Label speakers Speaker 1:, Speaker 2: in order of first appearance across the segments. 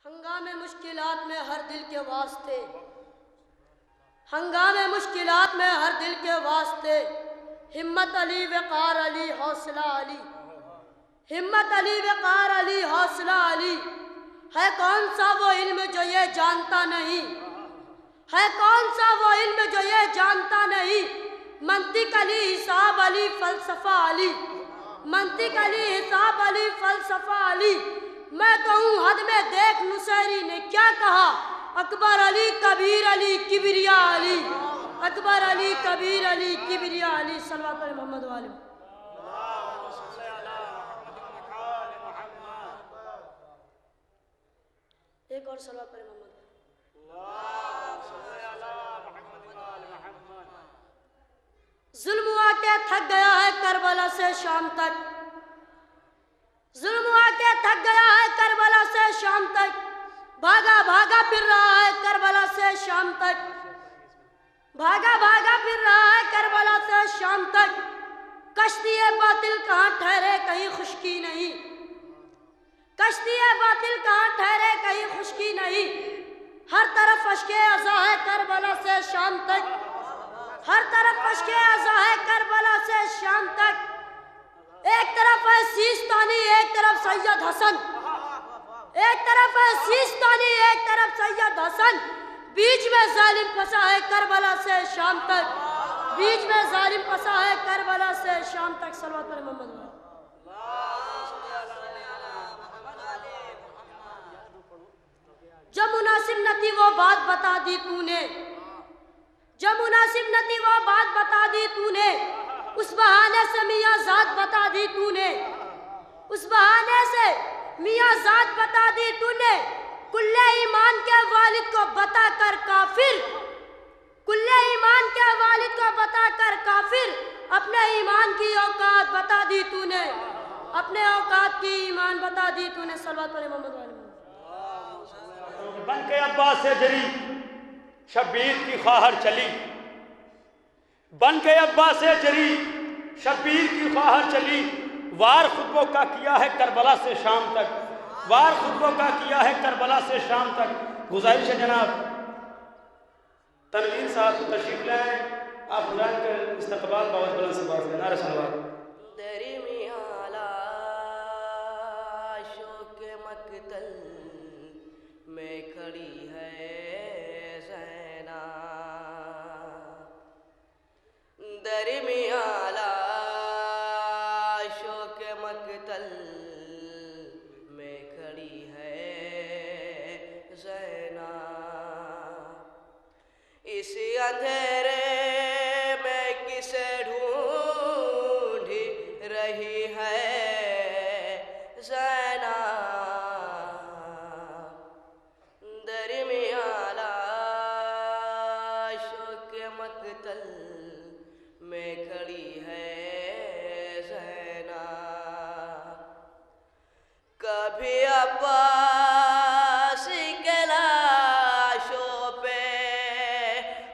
Speaker 1: ہنگامے مشکلات میں ہر دل کے واسطے، ہنگامے مشکلات میں ہر دل کے واسطے، ہمت علی وقار علی حوصلہ علی، ہمت علی وقار علی حوصلہ علی۔ ہے کون سا وہ علم جو یہ جانتا نہیں، ہے کون سا وہ علم جو یہ جانتا نہیں، منطق علی حساب علی فلسفہ علی، منطق علی حساب علی فلسفہ علی۔ میں کہوں حد میں دیکھ نصیری نے کیا کہا، اکبر علی کبیر علی کبریا علی، اکبر علی کبیر علی کبریا علی۔ صلوات علی محمد و آل محمد۔ ایک اور صلوات علی محمد۔ ظلم ہوا کے تھک گیا ہے کربلا سے شام تک، ظلم ہوا کے تھک گیا ہے کربلا سے شام تک، بھاگا بھاگا پھر رہا ہے کربلا سے شام تک، بھاگا بھاگا پھر رہا ہے کربلا سے شام تک۔ کشتی باطل کہاں ٹھہرے کہیں خشکی نہیں، کشتی باطل کہاں ٹھہرے کہیں خشکی نہیں، ہر طرف اشک عزا ہے کربلا سے شام تک، ہر طرف اشک عزا ہے کربلا سے شام تک۔ ایک طرف ہے سیستانی ایک طرف سید حسن، ایک طرف ہے سیستانی ایک طرف سید حسن، بیچ میں ظالم پھنسا ہے کربلا سے شام تک، بیچ میں ظالم پھنسا ہے کربلا سے شام تک۔ صلوات علی محمد۔ جب مناسب نہ تھی وہ بات بتا دی تو نے، جب مناسب نہ تھی وہ بات بتا دی تو نے، اس بہانے سے میاں ذات بتا دی تو نے، اس بہانے سے میاں ذات بتا دی تو نے، کل ایمان کے والد کو بتا کر کافر، کل ایمان کے والد کو بتا کر کافر، اپنے ایمان کی اوقات بتا دی تو نے، اپنے اوقات کی ایمان بتا دی تو نے۔ صلوات علی محمد و آل محمد۔
Speaker 2: بن کے عباس سے جری شبیر کی خواہر چلی، بن کے عباس سے جری شبیر کی خواہر چلی، وار خطبوں کا کیا ہے کربلا سے شام تک، وار خطبوں کا کیا ہے کربلا سے شام تک۔ گزارش ہے جناب تنویر صاحب کو تشریف لائیں، آپ خدان کا استقبال باوجھ بلند سے باز نعرہ صلوات۔
Speaker 1: درمیان شوق مقتل میں کھڑی ہے زینب، درمیان شوق مقتل میں کھڑی ہے زینب، اس اندھیرے میں کسے ڈھونڈ رہی ہے زینب، درمیان شوق مقتل میں کھڑی ہے زینب۔ کبھی عباس کے لاشوں پہ،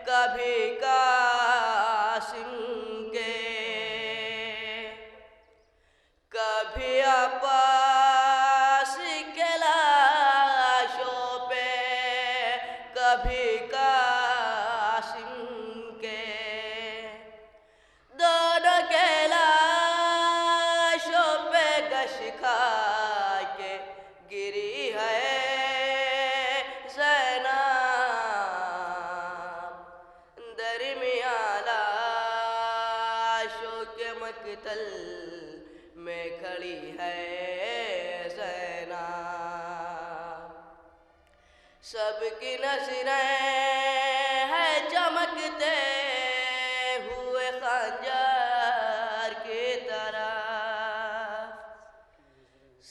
Speaker 1: کبھی قاسم کے، کبھی عباس کے لاشوں پہ، کبھی قاسم کے، دونوں کے لاشوں پہ گش کھا کے گری ہے زینب، درمیان شوق مقتل میں کھڑی ہے زینب۔ سب کی نظریں ہیں چمکتے ہوئے خنجر کی طرح،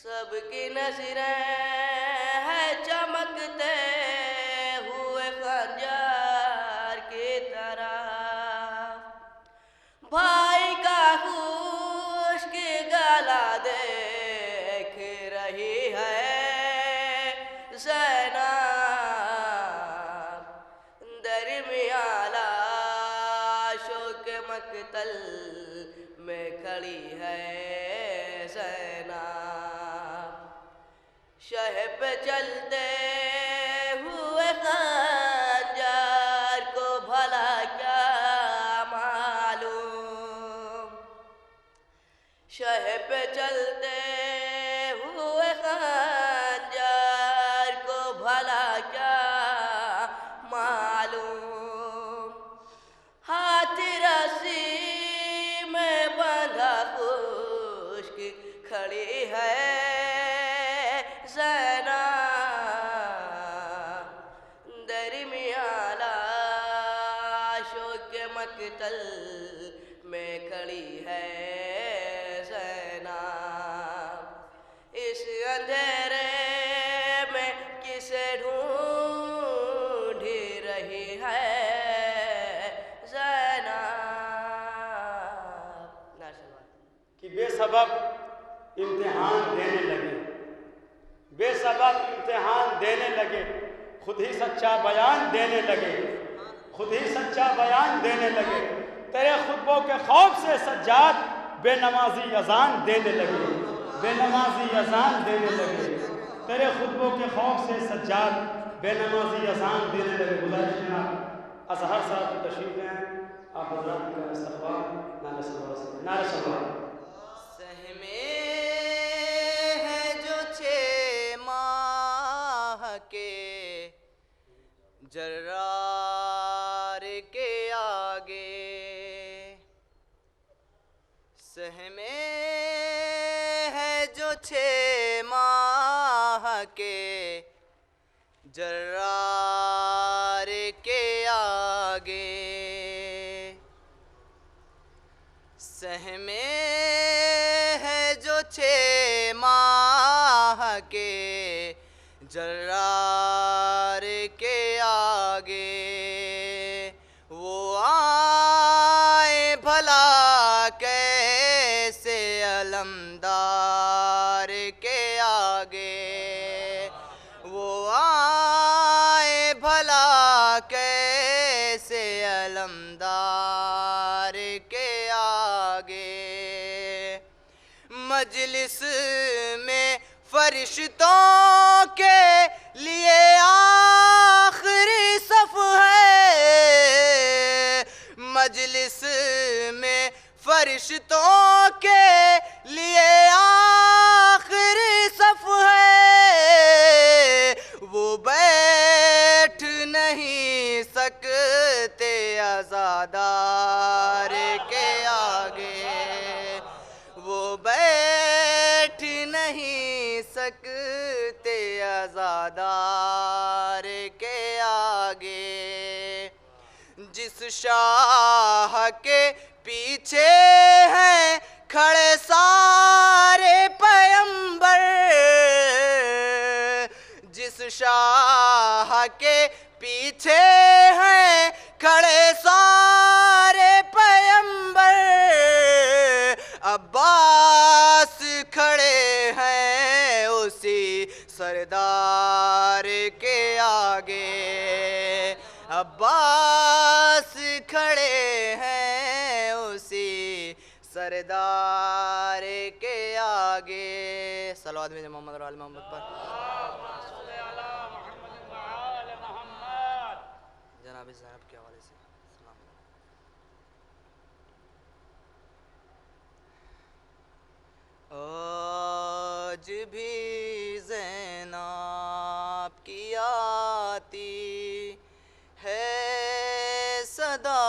Speaker 1: سب کی نظریں ہیں چمکتے ہوئے خنجر کی طرح، بھائی کا خشک گلا دیکھ رہی ہے زینب، درمیان شوق مقتل میں کھڑی ہے زینب۔ شہ
Speaker 3: پہ چلتے ہوئے خنجر کو بھلا کیا معلوم، شہ پہ چلتے ہوئے خنجر کو بھلا کیا معلوم، ہاتھ رسی میں بندھا خشک کھڑی ہے زینب، درمیان لاشوں کے مقتل میں کھڑی ہے زینب، اس اندھیرے میں کسے ڈھونڈ رہی ہے زینب۔
Speaker 2: کہ بے سبب امتحان دینے لگے، بے سبب امتحان دینے لگے، خود ہی سچا بیان دینے لگے، خود ہی سچا بیان دینے لگے، تیرے خطبوں کے خوف سے سجاد بے نمازی اذان دینے لگے، بے نمازی اذان دینے لگے، تیرے خطبوں کے خوف سے سجاد بے نمازی اذان دینے لگے۔ گزارش جناب اظہر صاحب کی تشریف ہیں، آپ حضرات کا استقبال نعرہ صلوات سے، نعرہ صلوات۔
Speaker 3: سہمے ہیں جو 6 ماہ کے جرار کے آگے، سہمے ہیں جو 6 ماہ کے جرار کے آگے، سہمے ہیں جو 6 ماہ کے جرار کے آگے، وہ آئیں بھلا کیسے علمدار کے آگے، وہ آئیں بھلا کیسے علمدار کے آگے، مجلس میں فرشتوں کے لیے آخری صف ہے، مجلس میں فرشتوں کے لیے آخری صف ہے، وہ بیٹھ نہیں سکتے عزادار کے آگے، وہ بیٹھ نہیں سکتے عزادار کے آگے، جس شاہ کے پیچھے ہیں کھڑے سارے پیمبر، جس شاہ کے پیچھے ہیں کھڑے سارے پیمبر، عباس کھڑے ہیں اسی سردار کے آگے، عباس کھڑے ہیں اسی سردار کے آگے۔ صلوات بھیجیں محمد اور آل محمد پر۔ جناب زینب کے حوالے سے سلام۔ آج بھی زینب کی آتی ہے صدا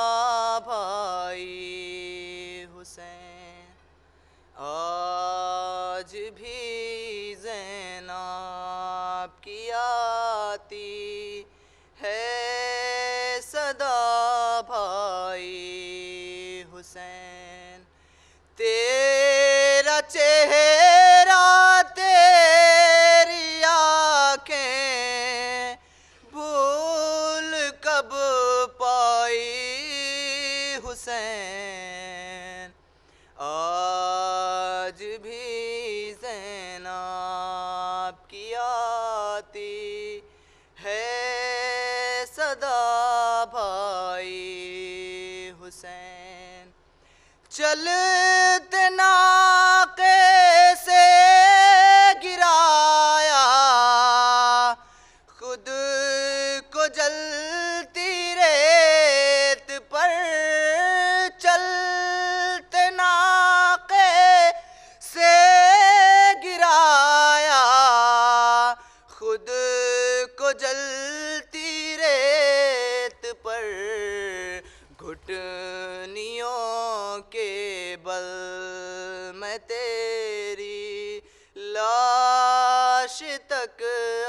Speaker 3: بھائی حسین، آج بھی زینب کی آتی ہے صدا بھائی حسین، تیرا چہرہ تیری آنکھیں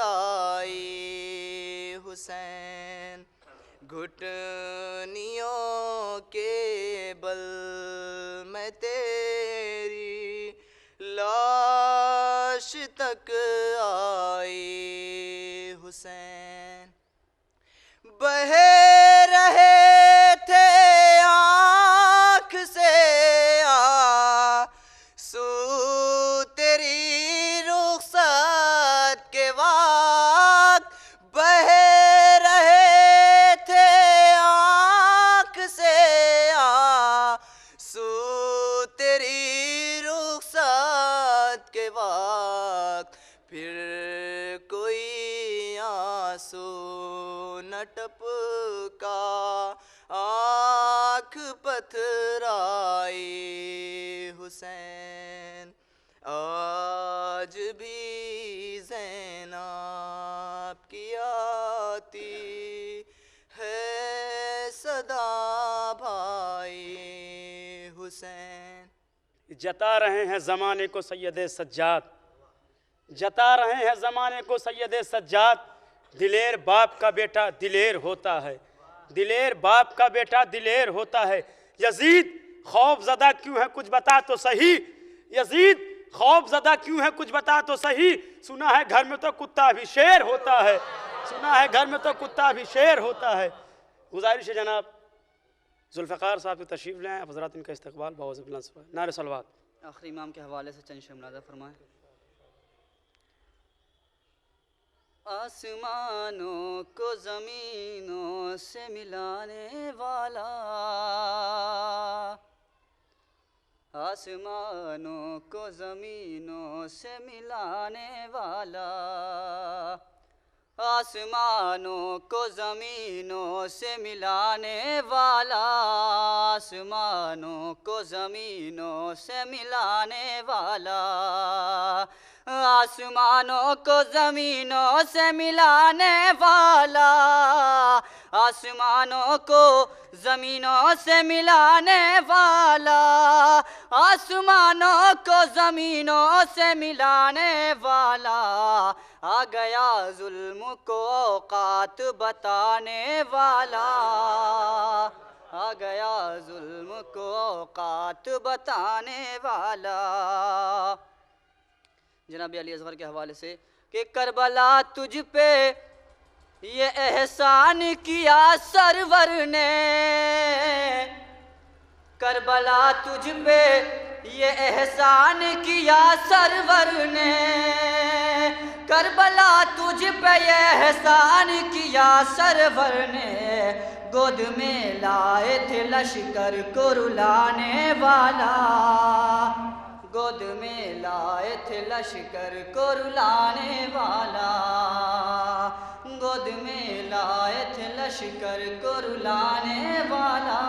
Speaker 3: آئی حسین، گھٹنیوں کے بل میں تیری لاش تک آئی حسین، بہے رہے تھے آنکھ سے آنسو تیری رخصت کے وقت، بہے رہے تھے آنکھ سے آنسو تیری رخصت کے وقت، پھر کوئی آنسو نہ ٹپکا، آنکھ پتھرائی حسین، آج بھی زینب کی آتی ہے صدا بھائی حسین۔
Speaker 2: جتا رہے ہیں زمانے کو سید سجاد، جتا رہے ہیں زمانے کو سید سجاد، دلیر باپ کا بیٹا دلیر ہوتا ہے، دلیر باپ کا بیٹا دلیر ہوتا ہے۔ یزید خوف زدہ کیوں ہے کچھ بتا تو صحیح، یزید خوف زدہ کیوں ہے کچھ بتا تو صحیح، سنا ہے گھر میں تو کتا بھی شیر ہوتا ہے، سنا ہے گھر میں تو کتا بھی شیر ہوتا ہے۔ گزارش ہے جناب ذوالفقار صاحب کی تشریف لیں، آپ حضرات ان کا استقبال بہت نعرہ صلوات۔
Speaker 4: آخری امام کے حوالے سے چند شعر ملاحظہ فرمائیں۔ آسمانوں کو زمینوں سے ملانے والا، آسمانوں کو زمینوں سے ملانے والا، آسمانوں کو زمینوں سے ملانے والا، آسمانوں کو زمینوں سے ملانے والا، آسمانوں کو زمینوں سے ملانے والا، آسمانوں کو زمینوں سے ملانے والا، آسمانوں کو زمینوں سے ملانے والا، آ گیا ظلم کو اوقات بتانے والا، آ گیا ظلم کو اوقات بتانے والا۔ جناب علی اصغر کے حوالے سے کہ کربلا تجھ پہ یہ احسان کیا سرور نے، کربلا تجھ پہ یہ احسان کیا سرور نے، کربلا تجھ پہ یہ احسان کیا سرور نے، گود میں لائے تھے لشکر کو رلانے والا، گود میں لائے تھے لشکر کو رلانے والا، گود میں لائے تھے لشکر کو رلانے والا،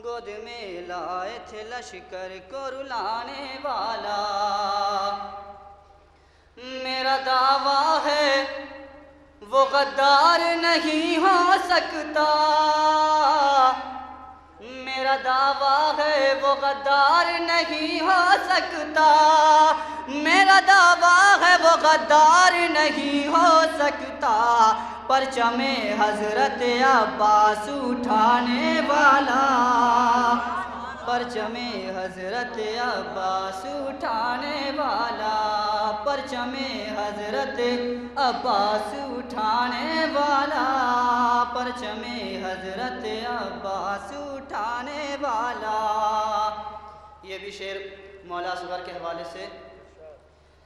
Speaker 4: گود میں لائے تھے لشکر کو رلانے والا۔ میرا دعویٰ ہے وہ غدار نہیں ہو سکتا، میرا دعویٰ ہے وہ غدار نہیں ہو سکتا، میرا دعویٰ ہے وہ غدار نہیں ہو سکتا، پرچم حضرت عباس اٹھانے والا، پرچم حضرت عباس اٹھانے والا، پرچم حضرت عباس اٹھانے والا، پرچم حضرت عباس اٹھانے والا۔ یہ بھی شعر مولا اصغر کے حوالے سے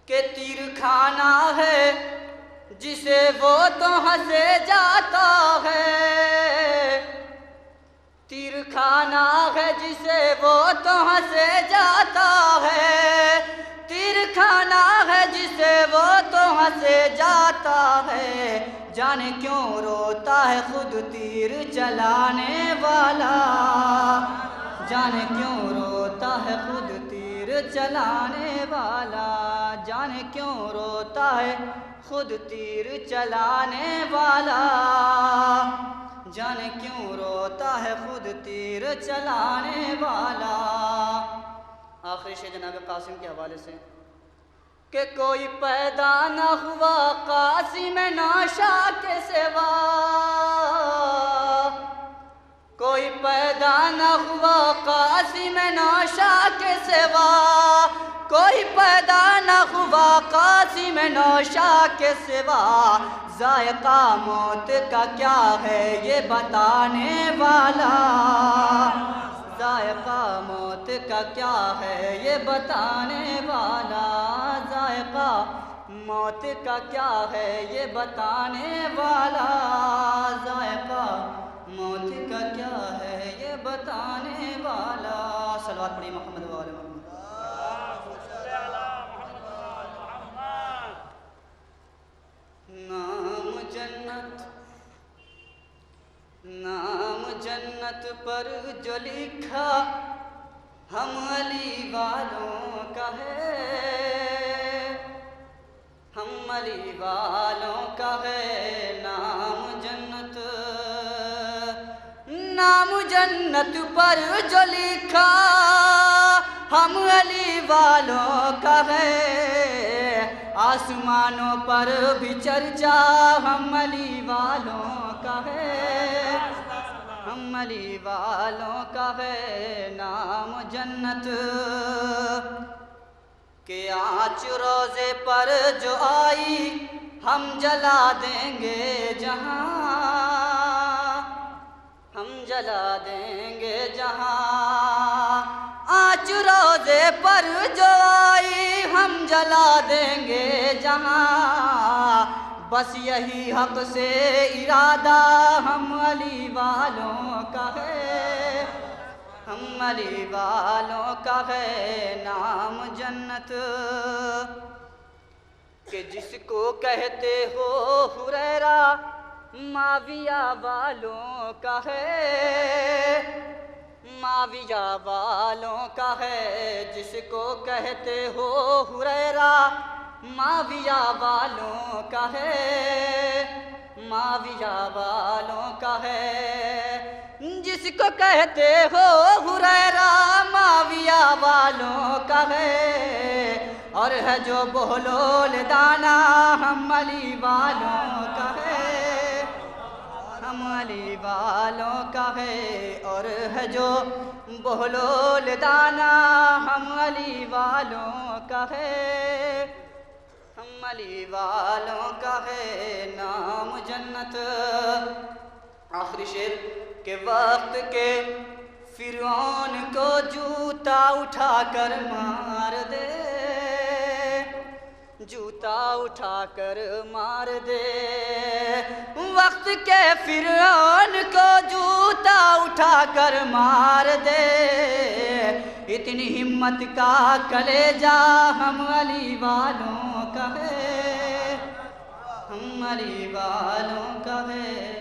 Speaker 4: کہ تیر کھانا ہے جسے وہ تو ہنسے جاتا ہے، تیر کھانا ہے جسے وہ تو ہنسے جاتا ہے، تیر کھانا ہے جسے وہ تو ہنسے جاتا ہے، جانے کیوں روتا ہے خود تیر چلانے والا، جانے کیوں روتا ہے خود تیر چلانے والا، جانے کیوں روتا ہے خود تیر چلانے والا، جانے کیوں روتا ہے خود تیر چلانے والا۔ آخری شعر جناب قاسم کے حوالے سے کہ کوئی پیدا نہ ہوا قاسم ناشا کے سوا، کوئی پیدا نہ ہوا قاسم ناشا کے سوا، کوئی پیدا نہ ہوا قاسم ناشا کے سوا، ذائقہ موت کا کیا ہے یہ بتانے والا، ذائقہ موت کا کیا ہے یہ بتانے والا، ذائقہ موت کا کیا ہے یہ بتانے والا، ذائقہ موت کا کیا ہے یہ بتانے والا۔ صلوات پڑھی محمد و آل محمد۔ نام جنت پر جو لکھا ہم علی والوں کا ہے، ہم علی والوں کا ہے نام جنت، نام جنت پر جو لکھا ہم علی والوں کا ہے، آسمانوں پر بھی چرچا ہم علی والوں کا ہے، ہم علی والوں کا ہے نام جنت، کہ آنچ روزے پر جو آئی ہم جلا دیں گے جہاں، ہم جلا دیں گے جہاں، آنچ روزے پر جو آئی ہم جلا دیں گے جہاں، بس یہی حق سے ارادہ ہم علی والوں کا ہے، ہم علی والوں کا ہے نام جنت، کہ جس کو کہتے ہو ہریرہ معاویہ والوں کا ہے، معاویہ والوں کا ہے، جس کو کہتے ہو ہریرہ معاویہ والوں کا ہے، معاویہ والوں کا ہے، جس کو کہتے ہو ہریرہ معاویہ والوں کا ہے، اور ہے جو بہلول دانا ہم علی والوں کا ہے، ہم علی والوں کا ہے، اور ہے جو بہلول دانا ہم علی والوں کا ہے، ہم علی والوں کا ہے نام جنت۔ آخری شعر کہ وقت کے فرعون کو جوتا اٹھا کر مار دے، جوتا اٹھا کر مار دے، وقت کے فرعون کو جوتا اٹھا کر مار دے، اتنی ہمت کا کلیجہ ہم علی والوں کا ہے، ہم علی والوں کا ہے۔